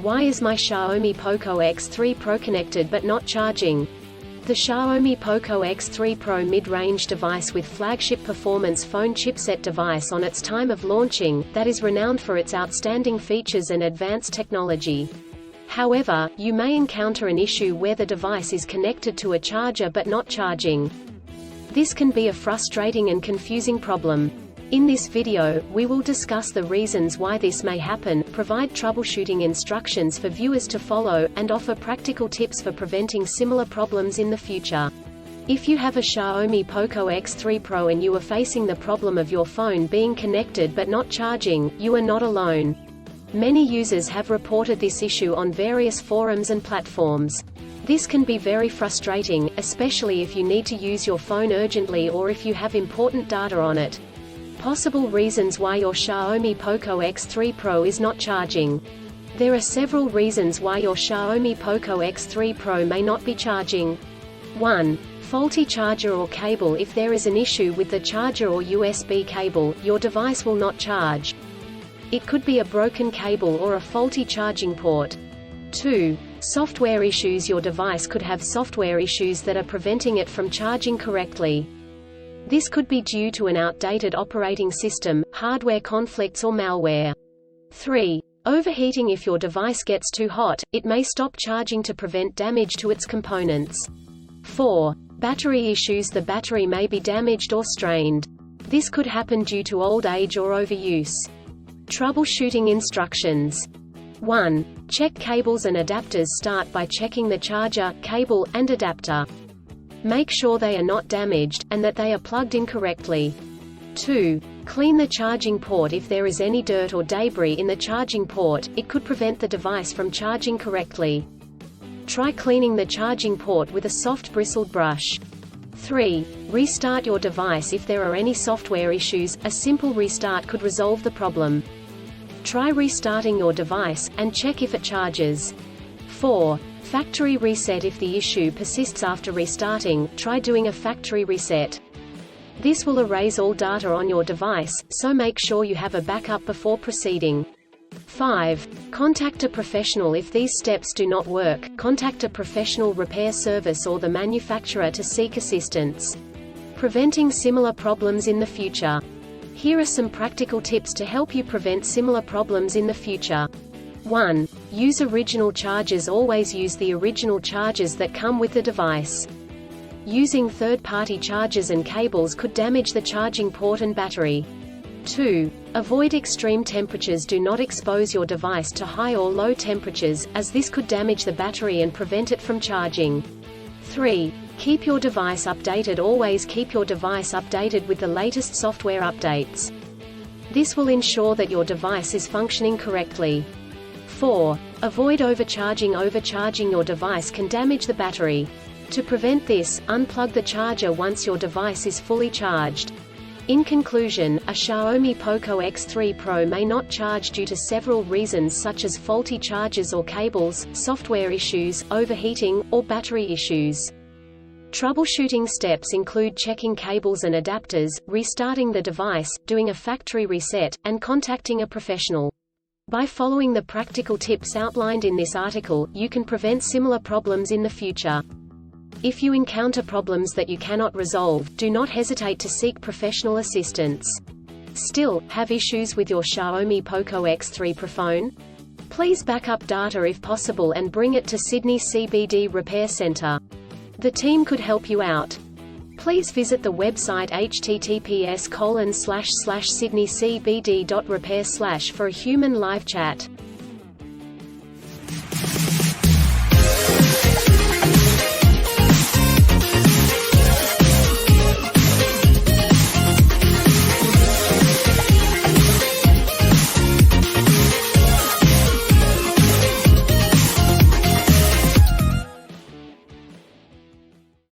Why is my Xiaomi Poco X3 Pro connected but not charging? The Xiaomi Poco X3 Pro mid-range device with flagship performance phone chipset device on its time of launching, that is renowned for its outstanding features and advanced technology. However, you may encounter an issue where the device is connected to a charger but not charging. This can be a frustrating and confusing problem. In this video, we will discuss the reasons why this may happen, provide troubleshooting instructions for viewers to follow, and offer practical tips for preventing similar problems in the future. If you have a Xiaomi Poco X3 Pro and you are facing the problem of your phone being connected but not charging, you are not alone. Many users have reported this issue on various forums and platforms. This can be very frustrating, especially if you need to use your phone urgently or if you have important data on it. Possible reasons why your Xiaomi Poco X3 Pro is not charging. There are several reasons why your Xiaomi Poco X3 Pro may not be charging. 1. Faulty charger or cable. If there is an issue with the charger or USB cable, your device will not charge. It could be a broken cable or a faulty charging port. 2. Software issues. Your device could have software issues that are preventing it from charging correctly. This could be due to an outdated operating system, hardware conflicts or malware. 3. Overheating. If your device gets too hot, it may stop charging to prevent damage to its components. 4. Battery issues. The battery may be damaged or strained. This could happen due to old age or overuse. Troubleshooting instructions. 1. Check cables and adapters. Start by checking the charger, cable, and adapter. Make sure they are not damaged, and that they are plugged in correctly. 2. Clean the charging port. If there is any dirt or debris in the charging port, it could prevent the device from charging correctly. Try cleaning the charging port with a soft bristled brush. 3. Restart your device. If there are any software issues, a simple restart could resolve the problem. Try restarting your device, and check if it charges. 4. Factory reset. If the issue persists after restarting, try doing a factory reset. This will erase all data on your device, so make sure you have a backup before proceeding. 5. Contact a professional. If these steps do not work, contact a professional repair service or the manufacturer to seek assistance. Preventing similar problems in the future. Here are some practical tips to help you prevent similar problems in the future. 1. Use original chargers. Always use the original chargers that come with the device. Using third-party chargers and cables could damage the charging port and battery. 2. Avoid extreme temperatures. Do not expose your device to high or low temperatures, as this could damage the battery and prevent it from charging. 3. Keep your device updated. Always keep your device updated with the latest software updates. This will ensure that your device is functioning correctly. 4. Avoid overcharging. Overcharging your device can damage the battery. To prevent this, unplug the charger once your device is fully charged. In conclusion, a Xiaomi Poco X3 Pro may not charge due to several reasons such as faulty chargers or cables, software issues, overheating, or battery issues. Troubleshooting steps include checking cables and adapters, restarting the device, doing a factory reset, and contacting a professional. By following the practical tips outlined in this article, you can prevent similar problems in the future. If you encounter problems that you cannot resolve, do not hesitate to seek professional assistance. Still, have issues with your Xiaomi Poco X3 Pro phone? Please back up data if possible and bring it to Sydney CBD Repair Centre. The team could help you out. Please visit the website https://sydneycbd.repair/ for a human live chat.